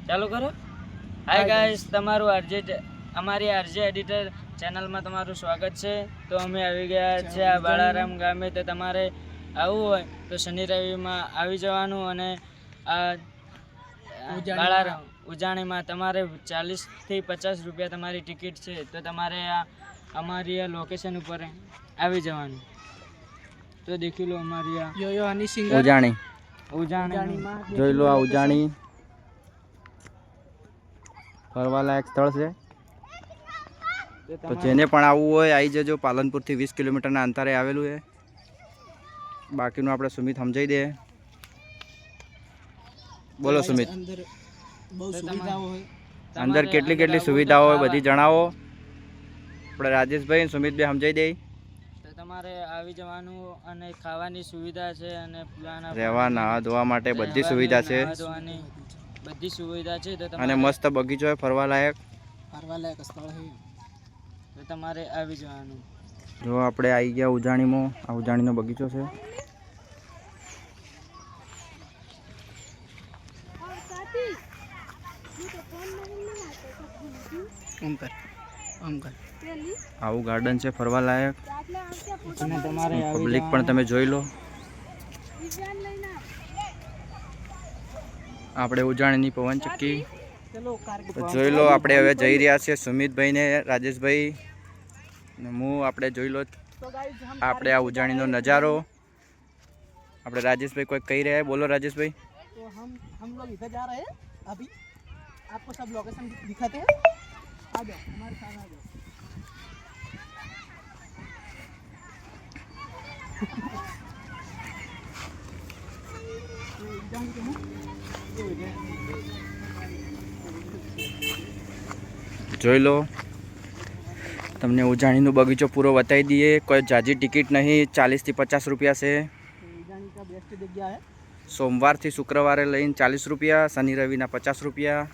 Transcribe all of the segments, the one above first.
ચાલુ કરો. Hi guys, તમારું અમારી આરજે એડિટર ચેનલમાં તમારું સ્વાગત છે. તો અમે આવી ગયા છે આ બાળારામ ગામે. તો તમારે આવવું હોય તો શનિ રવિમાં આવી જવાનું. અને આ બાળારામ ઉજાણીમાં તમારે 40 થી 50 રૂપિયા તમારી ટિકિટ છે. તો તમારે અમારી આ લોકેશન ઉપર આવી જવાનું. તો દેખી લો અમારી ઉજાણી જોઈ લો. આ ઉજાણી ફરવાલાયક સ્થળ છે. તો જેને પણ આવવું હોય આવી જજો. પાલનપુરથી 20 કિલોમીટરના અંતરે આવેલું છે. બાકીનું આપણે સુમિત સમજાઈ દે. બોલો સુમિત, અંદર કેટલી સુવિધાઓ હોય બધી જણાવો. આપણે રાજેશભાઈ સુમિતભાઈ સમજાઈ દે. તમારે આવી જવાનું અને ખાવાની સુવિધા છે અને રહેવા નાહવા ધોવા માટે બધી સુવિધા છે. બધી સુવિધા છે. તો અને મસ્ત બગીચો છે ફરવાલાયક સ્થળ છે. તો તમારે આવી જવાનું. જો આપણે આવી ગયા ઉજાણીમાં. આ ઉજાણીનો બગીચો છે. આવું ગાર્ડન છે ફરવાલાયક. પબ્લિક પણ તમે જોઈ લો. આપણે ઉજાણીની પવન ચક્કી જોઈ લો. આપણે હવે જઈ રહ્યા છીએ સુમિતભાઈ ને રાજેશભાઈ ને હું. આપણે જોઈ લો આપણે આ ઉજાણીનો નજારો. આપણે રાજેશભાઈ કોઈ કહી રહ્યા. બોલો રાજેશભાઈ. तो हम लोग इधर जा रहे हैं अभी. आपको सब लोकेशन दिखाते हैं. आ जाओ हमारे साथ आ जाओ. જોઈ લો. તમને ઉજાણીનો બગીચો પૂરો બતાવી દઈએ. કોઈ જાજી ટિકિટ નહીં. 40 થી 50 રૂપિયા છે. उजानी का बेस्ट जगह है. સોમવારથી શુક્રવારે લઈને 40 રૂપિયા. શનિ રવિના 50 રૂપિયા.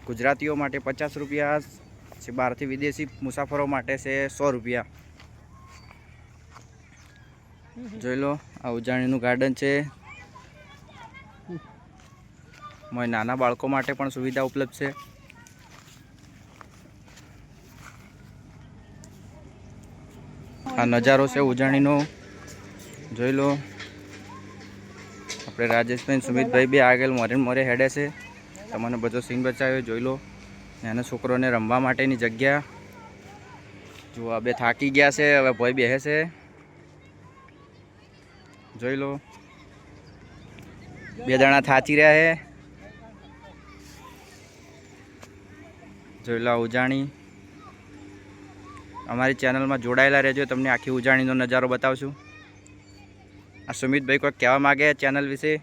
ગુજરાતીઓ માટે 50 રૂપિયા. બહારથી વિદેશી મુસાફરો માટે છે 100 રૂપિયા. જોઈ લો આ ઉજાણીનું ગાર્ડન છે. નાના બાળકો માટે પણ સુવિધા ઉપલબ્ધ છે. આ નજારો છે ઉજાણીનો. જોઈ લો. આપણે રાજેશભાઈ સુમિતભાઈ બી આગળ મોરે હેડે છે. તમને બધો સીન બચાવ્યો. જોઈ લો. નાના છોકરોને રમવા માટેની જગ્યા. જો આ બે થાકી ગયા છે. હવે ભાઈ બેસે છે. જોઈ લો. બે જણા થાચી રહ્યા છે. જોઈ લો ઉજાણી. અમારી ચેનલમાં જોડાયેલા રહેજો. તમને આખી ઉજાણીનો નજારો બતાવશું. આ સુમિતભાઈ કોઈ કહેવા માગે ચેનલ વિશે?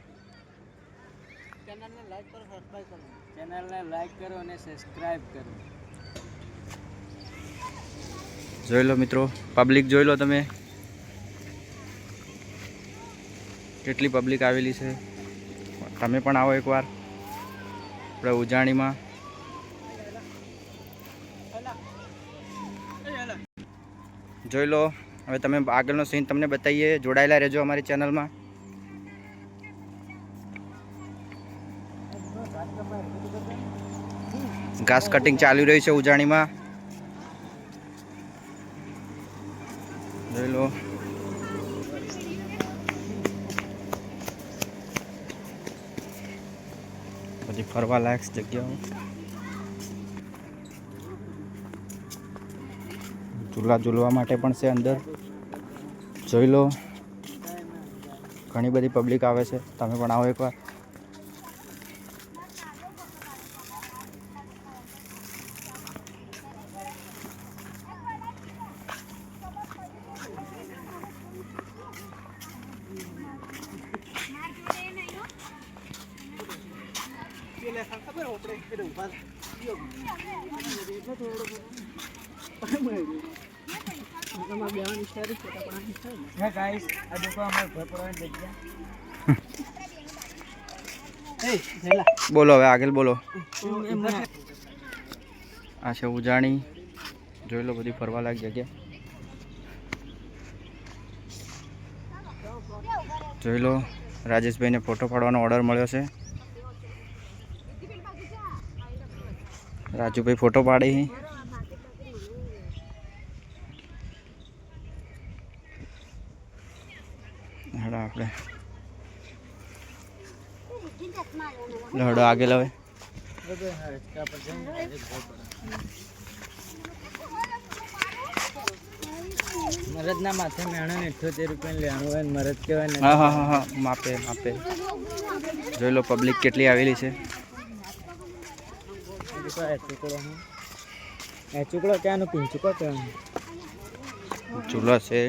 ચેનલને લાઈક કરો અને સબસ્ક્રાઇબ કરો. જોઈ લો મિત્રો. પબ્લિક જોઈ લો તમે. કેટલી પબ્લિક આવેલી છે. તમે પણ આવો એકવાર આપણે ઉજાણીમાં. જોઈ લો. હવે તમે આગળનો સીન તમને બતાવીએ. જોડાયેલા રહેજો અમારી ચેનલમાં. ઘાસ કટિંગ ચાલી રહી છે ઉજાણીમાં. જોઈ લો. બધી ફરવા લાયક જગ્યાઓ. ઝૂલવા માટે પણ છે અંદર. જોઈ લો. ઘણી બધી પબ્લિક આવે છે. તમે પણ આવો એકવાર. खबर ओपड़े फिर ऊपर હે ગાઈસ, આ દેખો અમાર ઘર પડવાની જગ્યા. બોલો હવે આગળ બોલો. આ છે ઉજાણી. જોઈ લો બધી ફરવા લાયક જગ્યા. જોઈ લો રાજેશભાઈને ફોટો પાડવાનો ઓર્ડર મળ્યો છે. રાજુભાઈ ફોટો પાડે છે. હેડો આપણે હેડો આગળ હવે મરદના માથે મેણો ને 78 રૂપિયા લેવાનું હોય ને મરદ કહેવાય ને. હા હા હા હા માપે માપે જોઈ લો પબ્લિક કેટલી આવેલી છે. ચૂકડો ક્યાંનો પીંચુકો કહેવાનું. ચૂલો છે.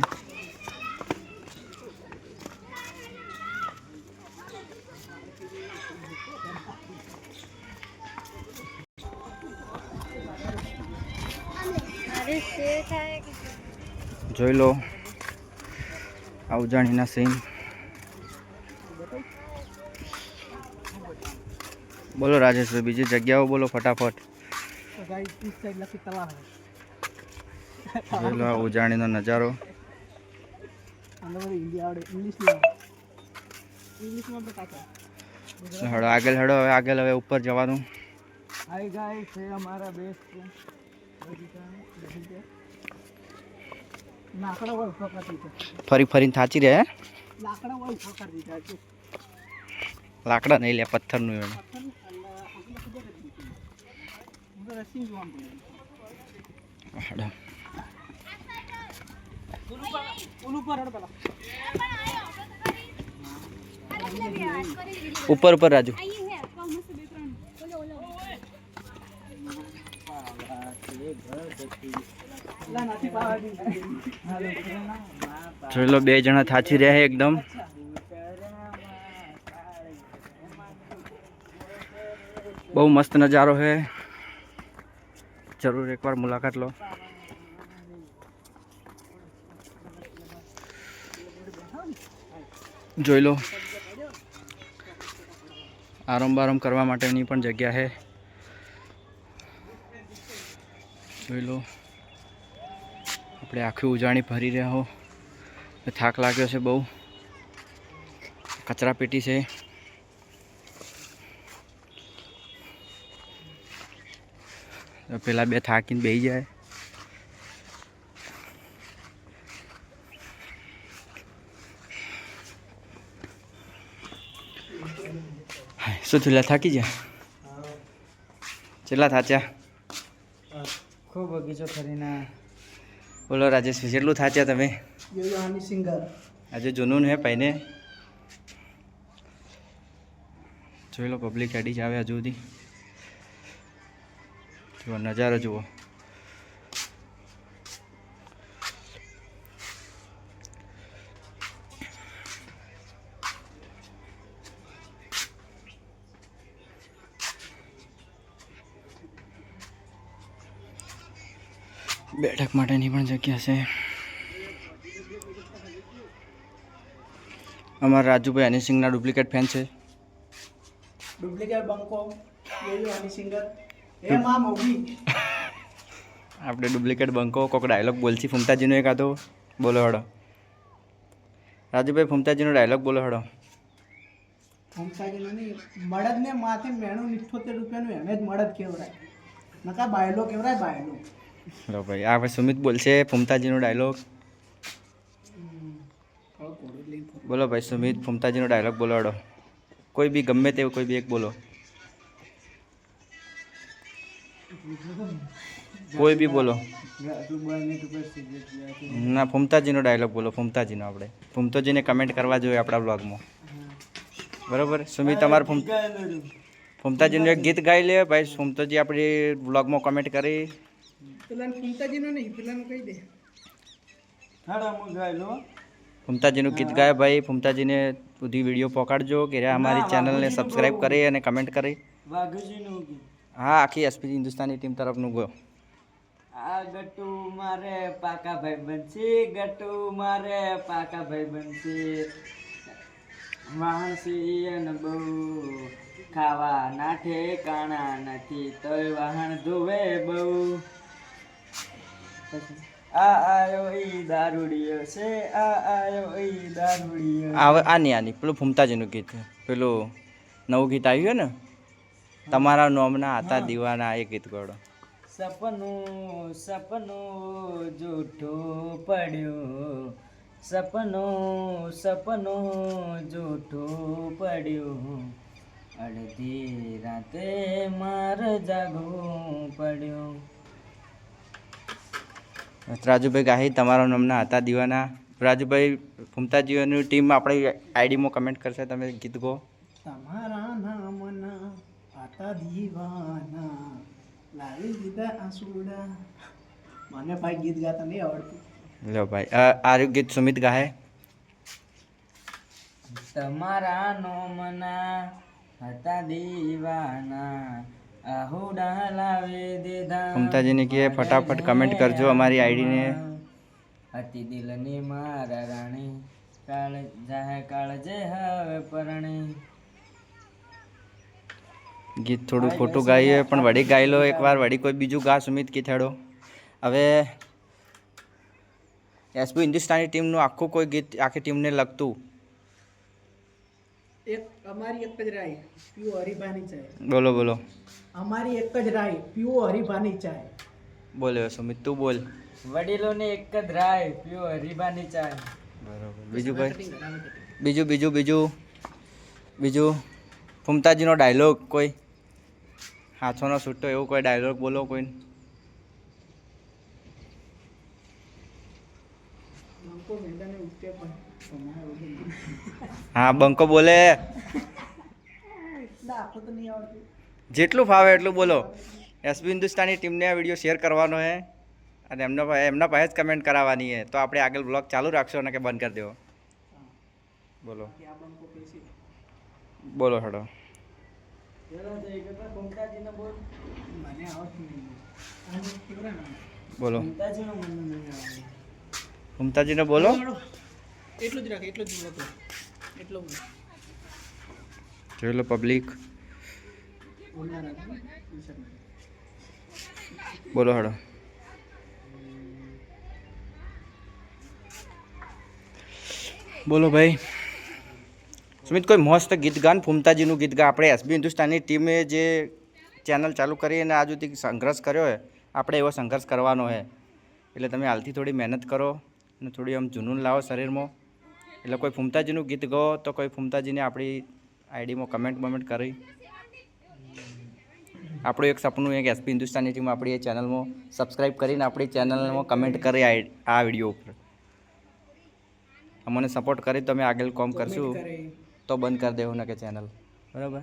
જોઈ લો આ ઉજાણીના સીન. બોલો રાજેશભાઈ બીજી જગ્યાઓ બોલો ફટાફટ. तो गाइस इस साइड लकी तलाव है જોઈ લો આ ઉજાણીનો નજારો. अंदर इंडिया और इंग्लिश में बताता હેડો આગળ હેડો હવે આગળ હવે ઉપર જવાનું. હાય ગાઈસ છે અમારા બેસ્ટ लाकड़ा वो उठा कर दीजिए ફરી ફરીને થાચી રહ્યા. लाकड़ा वो उठा कर दीजिए લાકડા નહીં લે પથ્થરનું એનું. उधर रस्सी जुआन હેડો उलू पर हट पड़ा ઉપર ઉપર રાજુ. ला नाती पावा दी જોઈ લો બે જણા થાચી રહ્યા છે એકદમ. બહુ મસ્ત નજારો છે. જરૂર એકવાર મુલાકાત લો. જોઈ લો આરામ બારામ કરવા માટેની પણ જગ્યા છે. જોઈ લો આપણે આખી ઉજાણી ભરી રહ્યા હો. થાક લાગ્યો છે બહુ. કચરા પેટી છે. પેલા બે થાકીને બેસી જાય. શું થયું થાકી ગયા? કેટલા થાચ્યા? ખૂબ બગીચો ફરીને બોલો રાજેશ કેટલું થાચ્યા તમે? ये हनी सिंगर આજે જૂનું હે ભાઈને. જોઈ લો પબ્લિક હેડી જ આવે હજુ સુધી. જુઓ નજારો જુઓ. બેઠક માટેની પણ જગ્યા છે. અમારા રાજુભાઈ હની સિંગના ડુપ્લિકેટ ફેન છે. डुप्लीकेट बंको ये हनी सिंगर ए मां मोगी આપણે ડુપ્લિકેટ બંકો કોઈક ડાયલોગ બોલશી ફૂમતાજીનો એક આતો બોલો હડો. રાજુભાઈ ફૂમતાજીનો ડાયલોગ બોલો હડો. ફૂમતાજી નહીં મળદ ને માથે મેણું 78 રૂપિયાનું એને જ મળદ કેવરાય નકા બાયલો કેવરાય બાયલો. લો ભાઈ આ ભાઈ સુમિત બોલશે ફૂમતાજીનો ડાયલોગ. બોલો ભાઈ સુમિત ફૂમતાજીનો ડાયલોગ બોલો હડો. કોઈ બી ગમે તે કોઈ બી એક બોલો. કોઈ બી બોલો. ના ફૂમતાજીનો ડાયલોગ બોલો. ફૂમતાજીનો આપણે ફૂમતાજીને કમેન્ટ કરવા જોઈએ આપણા બ્લોગમાં. બરાબર સુમિત તમારે ફૂમતાજીનું એક ગીત ગાઈ લે ભાઈ. ફૂમતાજી આપણી બ્લોગમાં કમેન્ટ કરી. પેલા ફૂમતાજીનો નહીં પેલાનું કહી દે હાડા હું ગાય લો. ફૂમતાજીનું ગીત ગાય ભાઈ. ફૂમતાજીને બધી વિડીયો પહોંચાડજો કે અમારી ચેનલને સબસ્ક્રાઈબ કરી અને કમેન્ટ કરી. વાઘજીનું ગીત. હા આખી એસપી હિન્દુસ્તાની ટીમ તરફનું ગયો. આ ગટુ મારે પાકા ભાઈ બનશે. ગટુ મારે પાકા ભાઈ બનશે. વાહણસી અને બહુ ખાવા ના ઠેકાણા નથી તોય વાહણ ધોવે બહુ. આ આયો ઈ દારૂડિયો છે. આ આયો ઈ દારૂડિયો. આવે આની પેલું ફૂમતાજીનું ગીત પેલું નવું ગીત આવ્યું ને તમારા નોમના હતા દીવાના એ ગીત ગાડો. સપનું સપનું જૂઠું પડ્યું, સપનું સપનું જૂઠું પડ્યું, અડધી રાતે મારે જાગવું પડ્યું. રાજુભાઈ ગાહી તમારા નામના હતા દીવાના. રાજુભાઈ ફૂમતાજીઓની ટીમ આપણી આઈડીમાં કમેન્ટ કરશે, તમે ગીત ગો. તમારા નામના આતા દીવાના લાવી દીધા આંસુડા. મને ભાઈ ગીત ગાતા નહીં આવડતું. લો ભાઈ આ ગીત સુમિત ગાહે. તમારા નોમના હતા દીવાના, આહુડા લાવી દીધા. ફૂમતાજીને કહે ફટાફટ કમેન્ટ કરજો અમારી આઈડીને. હતી દિલની મારા રાણી, કાળ જાહે કાળજે હવે પરણી. ગીત થોડું ખોટું ગાઈએ પણ વળી ગાઈ લો એકવાર. વળી કોઈ બીજું ગા સુમિત કી થેડો. હવે એસબી હિન્દુસ્તાની ટીમનું આખું કોઈ ગીત આખી ટીમને લગતું. એક અમારી એક જ રાય પીઓ હરિભાની ચાય. બોલો બોલો. અમારી એક જ રાય પીઓ હરિભાની ચાય. બોલે સુમિત તું બોલ. વડીલોની એક જ રાય, પીઓ હરીબાની ચાય. બરોબર. બીજું કોઈ બીજું બીજું બીજું બીજું ફૂમતાજીનો ડાયલોગ કોઈ હાથોનો છૂટો એવું કોઈ ડાયલોગ બોલો કોઈ. હા બંકો બોલે. આખો તો નહીં આવડતું. જેટલું ફાવે એટલું બોલો. એસબી હિન્દુસ્તાની ટીમને આ વિડીયો શેર કરવાનો છે અને એમના પાસે જ કમેન્ટ કરાવવાની છે. તો આપણે આગળ બ્લોગ ચાલુ રાખશો ને કે બંધ કરી દેવો. બોલો બોલો હેડો. મને આવડતું નહીં. બોલો ફૂમતાજીનું ફૂમતાજીને બોલો. એટલું જ રાખ, એટલું જ બોલો. એટલું જોઈ લો પબ્લિક. બોલના રાખ. બોલો હેડો. બોલો ભાઈ સુમિત કોઈ મસ્ત ગીત ગાન ફૂમતાજીનું ગીત ગા. આપણે એસબી હિન્દુસ્તાની ટીમે જે ચેનલ ચાલુ કરી અને આજ સુધી સંઘર્ષ કર્યો હોય આપણે એવો સંઘર્ષ કરવાનો છે. એટલે તમે હાલથી થોડી મહેનત કરો અને થોડી આમ જુનૂન લાવો શરીરમાં. એટલે કોઈ ફૂમતાજીનું ગીત ગાઓ તો કોઈ ફૂમતાજીને આપણી આઈડીમાં કમેન્ટ કરી. આપણું એક સપનું એક એસબી હિન્દુસ્તાની ટીમ આપણી એ ચેનલમાં સબસ્ક્રાઈબ કરીને આપણી ચેનલમાં કમેન્ટ કરી આ વિડીયો ઉપર અમને સપોર્ટ કરી તમે આગળ કોમ કરશું તો બંધ કરી દેવું ને કે ચેનલ. બરાબર.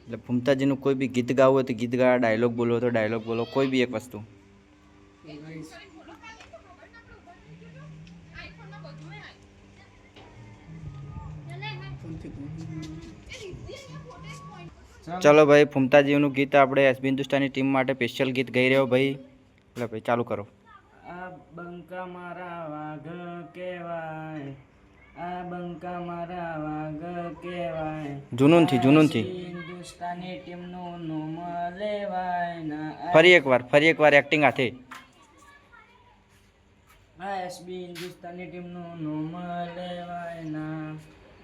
એટલે ફૂમતાજીનું કોઈ બી ગીત ગાવું હોય તો ગીત ગા, ડાયલોગ બોલો તો ડાયલોગ બોલો, કોઈ બી એક વસ્તુ. ચલો ભાઈ ફૂમતાજીનું ગીત આપણે એસબી હિન્દુસ્તાની ટીમ માટે સ્પેશિયલ ગીત ગાઈ રહ્યો ભાઈ. એટલે ભાઈ ચાલુ કરો. આ બંકા મારા વાઘ કહેવાય, આ બંકા મારા વાઘ કહેવાય. જુનૂનથી હિન્દુસ્તાની ટીમનું નામ લેવાય ના. ફરી એકવાર એક્ટિંગ હાથે. આ એસબી હિન્દુસ્તાની ટીમનું નામ લેવાય ના.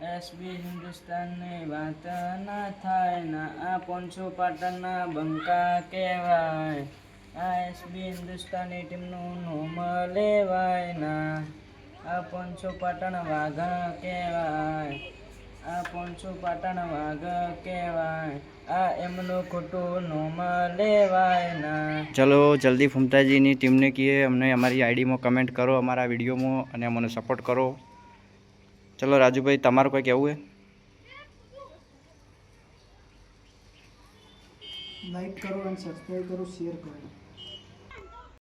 એસબી હિન્દુસ્તાનની વાત ના થાય ના. આ પોંચો પાટણના બંકા કહેવાય, આ એસબી હિન્દુસ્તાની ટીમનું નામ લેવાય ના. આ પોંચો પાટણ વાઘ કહેવાય, આ પોંચો પાટણ વાઘ કહેવાય. આ એમનું ખોટું નામ લેવાય ના. ચલો જલ્દી ફૂમતાજીની ટીમને કહીએ અમને અમારી આઈડીમાં કમેન્ટ કરો, અમારા વિડીયોમાં, અને અમને સપોર્ટ કરો. ચલો રાજુભાઈ તમારું કોઈ કહેવું છે? લાઈક કરો અને સબસ્ક્રાઈબ કરો, શેર કરો.